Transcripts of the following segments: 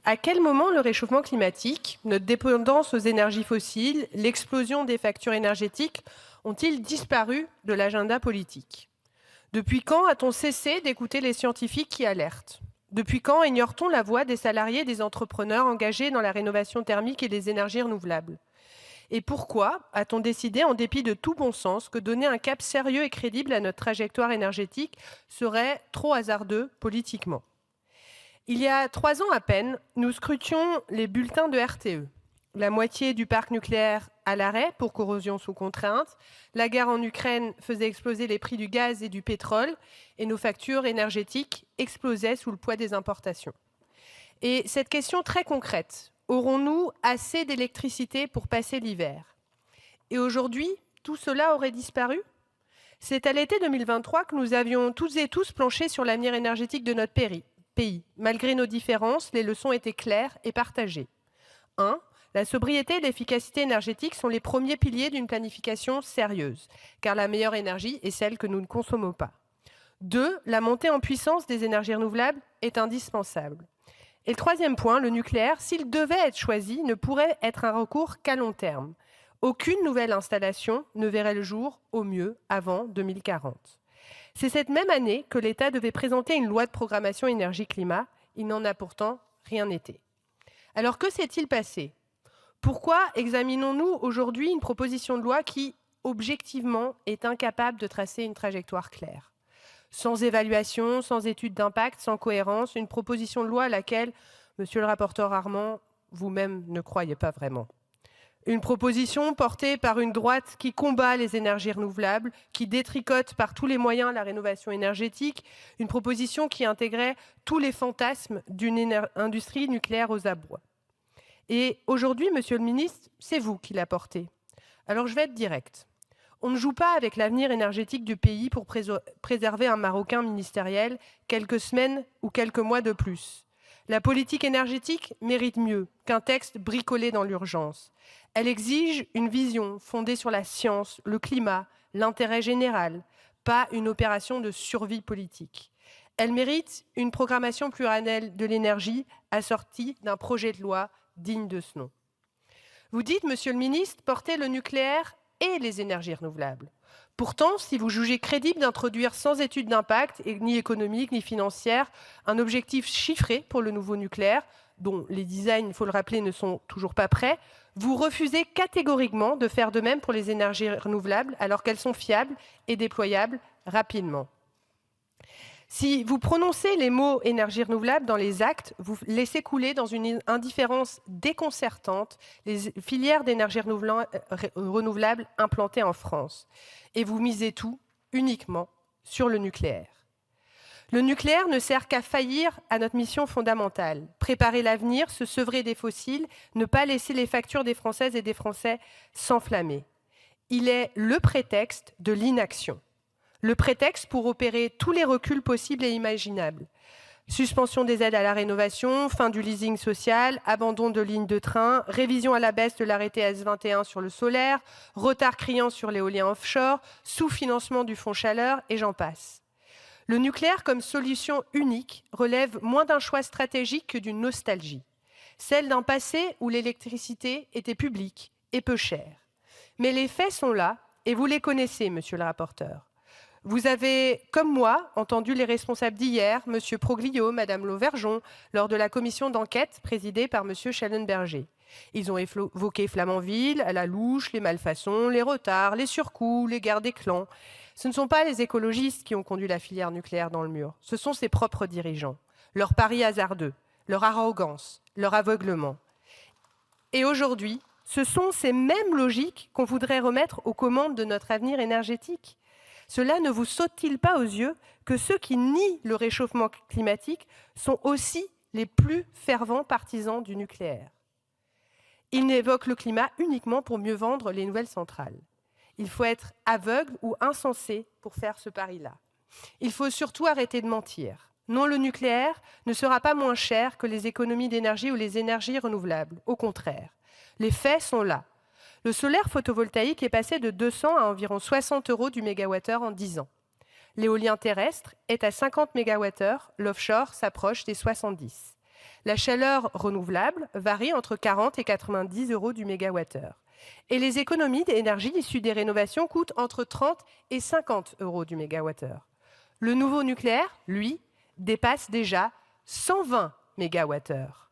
À quel moment le réchauffement climatique, notre dépendance aux énergies fossiles, l'explosion des factures énergétiques ont-ils disparu de l'agenda politique? Depuis quand a-t-on cessé d'écouter les scientifiques qui alertent? Depuis quand ignore-t-on la voix des salariés et des entrepreneurs engagés dans la rénovation thermique et les énergies renouvelables? Et pourquoi a-t-on décidé, en dépit de tout bon sens, que donner un cap sérieux et crédible à notre trajectoire énergétique serait trop hasardeux politiquement? Il y a 3 ans à peine, nous scrutions les bulletins de RTE. La moitié du parc nucléaire à l'arrêt pour corrosion sous contrainte, la guerre en Ukraine faisait exploser les prix du gaz et du pétrole, et nos factures énergétiques explosaient sous le poids des importations. Et cette question très concrète, aurons-nous assez d'électricité pour passer l'hiver? Et aujourd'hui, tout cela aurait disparu? C'est à l'été 2023 que nous avions toutes et tous planché sur l'avenir énergétique de notre pays. Malgré nos différences, les leçons étaient claires et partagées. 1. La sobriété et l'efficacité énergétique sont les premiers piliers d'une planification sérieuse, car la meilleure énergie est celle que nous ne consommons pas. 2. La montée en puissance des énergies renouvelables est indispensable. Et le troisième point, le nucléaire, s'il devait être choisi, ne pourrait être un recours qu'à long terme. Aucune nouvelle installation ne verrait le jour, au mieux, avant 2040. C'est cette même année que l'État devait présenter une loi de programmation énergie-climat. Il n'en a pourtant rien été. Alors que s'est-il passé? Pourquoi examinons-nous aujourd'hui une proposition de loi qui, objectivement, est incapable de tracer une trajectoire claire? Sans évaluation, sans étude d'impact, sans cohérence, une proposition de loi à laquelle, monsieur le rapporteur Armand, vous-même ne croyez pas vraiment. Une proposition portée par une droite qui combat les énergies renouvelables, qui détricote par tous les moyens la rénovation énergétique, une proposition qui intégrait tous les fantasmes d'une industrie nucléaire aux abois. Et aujourd'hui, monsieur le ministre, c'est vous qui la portez. Alors je vais être directe. On ne joue pas avec l'avenir énergétique du pays pour préserver un Marocain ministériel quelques semaines ou quelques mois de plus. La politique énergétique mérite mieux qu'un texte bricolé dans l'urgence. Elle exige une vision fondée sur la science, le climat, l'intérêt général, pas une opération de survie politique. Elle mérite une programmation pluriannuelle de l'énergie assortie d'un projet de loi digne de ce nom. Vous dites, monsieur le ministre, porter le nucléaire et les énergies renouvelables. Pourtant, si vous jugez crédible d'introduire sans étude d'impact, ni économique ni financière, un objectif chiffré pour le nouveau nucléaire, dont les designs, il faut le rappeler, ne sont toujours pas prêts, vous refusez catégoriquement de faire de même pour les énergies renouvelables alors qu'elles sont fiables et déployables rapidement. Si vous prononcez les mots énergie renouvelable dans les actes, vous laissez couler dans une indifférence déconcertante les filières d'énergie renouvelable implantées en France. Et vous misez tout uniquement sur le nucléaire. Le nucléaire ne sert qu'à faillir à notre mission fondamentale, préparer l'avenir, se sevrer des fossiles, ne pas laisser les factures des Françaises et des Français s'enflammer. Il est le prétexte de l'inaction. Le prétexte pour opérer tous les reculs possibles et imaginables. Suspension des aides à la rénovation, fin du leasing social, abandon de lignes de train, révision à la baisse de l'arrêté S21 sur le solaire, retard criant sur l'éolien offshore, sous-financement du fonds chaleur, et j'en passe. Le nucléaire comme solution unique relève moins d'un choix stratégique que d'une nostalgie. Celle d'un passé où l'électricité était publique et peu chère. Mais les faits sont là, et vous les connaissez, monsieur le rapporteur. Vous avez, comme moi, entendu les responsables d'hier, M. Proglio, Mme Lauvergeon, lors de la commission d'enquête présidée par M. Schellenberger. Ils ont évoqué Flamanville, à la louche, les malfaçons, les retards, les surcoûts, les guerres des clans. Ce ne sont pas les écologistes qui ont conduit la filière nucléaire dans le mur, ce sont ses propres dirigeants. Leur pari hasardeux, leur arrogance, leur aveuglement. Et aujourd'hui, ce sont ces mêmes logiques qu'on voudrait remettre aux commandes de notre avenir énergétique. Cela ne vous saute-t-il pas aux yeux que ceux qui nient le réchauffement climatique sont aussi les plus fervents partisans du nucléaire? Ils n'évoquent le climat uniquement pour mieux vendre les nouvelles centrales. Il faut être aveugle ou insensé pour faire ce pari-là. Il faut surtout arrêter de mentir. Non, le nucléaire ne sera pas moins cher que les économies d'énergie ou les énergies renouvelables. Au contraire, les faits sont là. Le solaire photovoltaïque est passé de 200 à environ 60 € du mégawattheure en 10 ans. L'éolien terrestre est à 50 mégawattheures, l'offshore s'approche des 70. La chaleur renouvelable varie entre 40 et 90 euros du mégawattheure. Et les économies d'énergie issues des rénovations coûtent entre 30 et 50 euros du mégawattheure. Le nouveau nucléaire, lui, dépasse déjà 120 mégawattheures.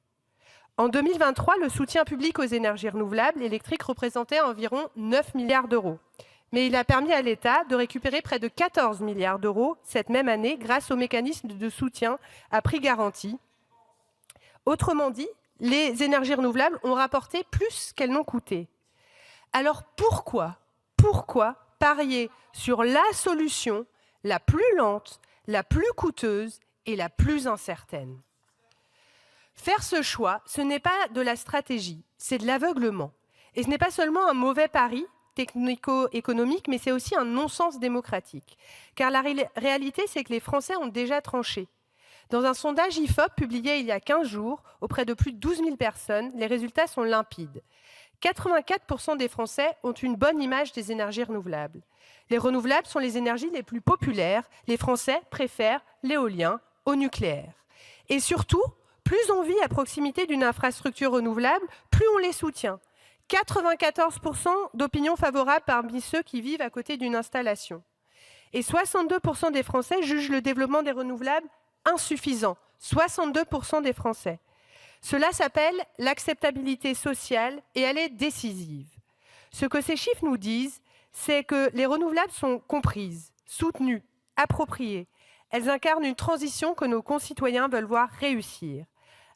En 2023, le soutien public aux énergies renouvelables électriques représentait environ 9 milliards d'euros. Mais il a permis à l'État de récupérer près de 14 milliards d'euros cette même année grâce au mécanisme de soutien à prix garanti. Autrement dit, les énergies renouvelables ont rapporté plus qu'elles n'ont coûté. Alors pourquoi parier sur la solution la plus lente, la plus coûteuse et la plus incertaine? Faire ce choix, ce n'est pas de la stratégie, c'est de l'aveuglement. Et ce n'est pas seulement un mauvais pari technico-économique, mais c'est aussi un non-sens démocratique. Car la réalité, c'est que les Français ont déjà tranché. Dans un sondage IFOP publié il y a 15 jours, auprès de plus de 12 000 personnes, les résultats sont limpides. 84% des Français ont une bonne image des énergies renouvelables. Les renouvelables sont les énergies les plus populaires. Les Français préfèrent l'éolien au nucléaire. Et surtout, plus on vit à proximité d'une infrastructure renouvelable, plus on les soutient. 94% d'opinions favorables parmi ceux qui vivent à côté d'une installation. Et 62% des Français jugent le développement des renouvelables insuffisant. 62% des Français. Cela s'appelle l'acceptabilité sociale et elle est décisive. Ce que ces chiffres nous disent, c'est que les renouvelables sont comprises, soutenues, appropriées. Elles incarnent une transition que nos concitoyens veulent voir réussir.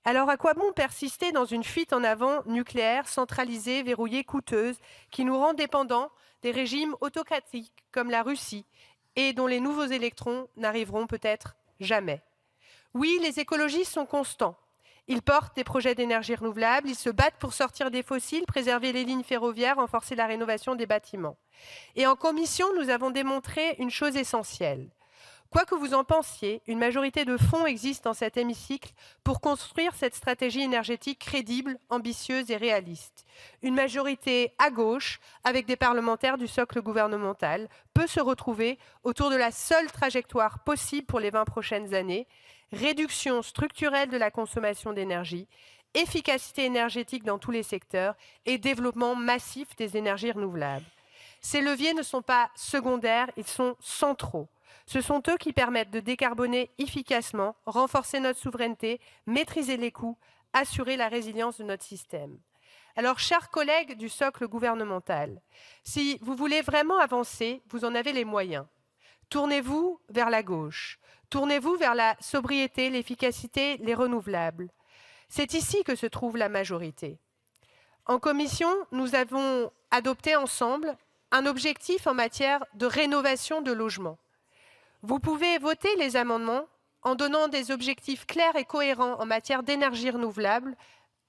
Alors à quoi bon persister dans une fuite en avant nucléaire, centralisée, verrouillée, coûteuse, qui nous rend dépendants des régimes autocratiques comme la Russie et dont les nouveaux électrons n'arriveront peut-être jamais? Oui, les écologistes sont constants. Ils portent des projets d'énergie renouvelable, ils se battent pour sortir des fossiles, préserver les lignes ferroviaires, renforcer la rénovation des bâtiments. Et en commission, nous avons démontré une chose essentielle. Quoi que vous en pensiez, une majorité de fond existe dans cet hémicycle pour construire cette stratégie énergétique crédible, ambitieuse et réaliste. Une majorité à gauche, avec des parlementaires du socle gouvernemental, peut se retrouver autour de la seule trajectoire possible pour les 20 prochaines années: réduction structurelle de la consommation d'énergie, efficacité énergétique dans tous les secteurs et développement massif des énergies renouvelables. Ces leviers ne sont pas secondaires, ils sont centraux. Ce sont eux qui permettent de décarboner efficacement, renforcer notre souveraineté, maîtriser les coûts, assurer la résilience de notre système. Alors, chers collègues du socle gouvernemental, si vous voulez vraiment avancer, vous en avez les moyens. Tournez-vous vers la gauche. Tournez-vous vers la sobriété, l'efficacité, les renouvelables. C'est ici que se trouve la majorité. En commission, nous avons adopté ensemble un objectif en matière de rénovation de logements. Vous pouvez voter les amendements en donnant des objectifs clairs et cohérents en matière d'énergie renouvelable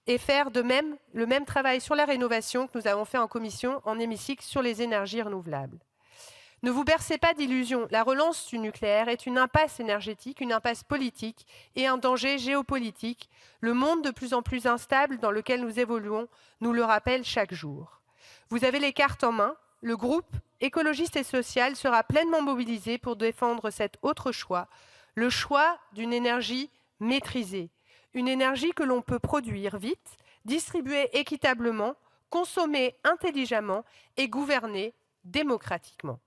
et faire de même le même travail sur la rénovation que nous avons fait en commission, en hémicycle, sur les énergies renouvelables. Ne vous bercez pas d'illusions, la relance du nucléaire est une impasse énergétique, une impasse politique et un danger géopolitique. Le monde de plus en plus instable dans lequel nous évoluons nous le rappelle chaque jour. Vous avez les cartes en main. Le groupe écologiste et social sera pleinement mobilisé pour défendre cet autre choix, le choix d'une énergie maîtrisée, une énergie que l'on peut produire vite, distribuer équitablement, consommer intelligemment et gouverner démocratiquement.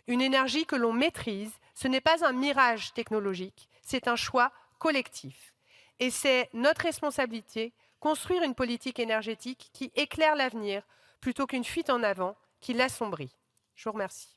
Une énergie que l'on maîtrise, ce n'est pas un mirage technologique, c'est un choix collectif. Et c'est notre responsabilité, construire une politique énergétique qui éclaire l'avenir plutôt qu'une fuite en avant qui l'assombrit. Je vous remercie.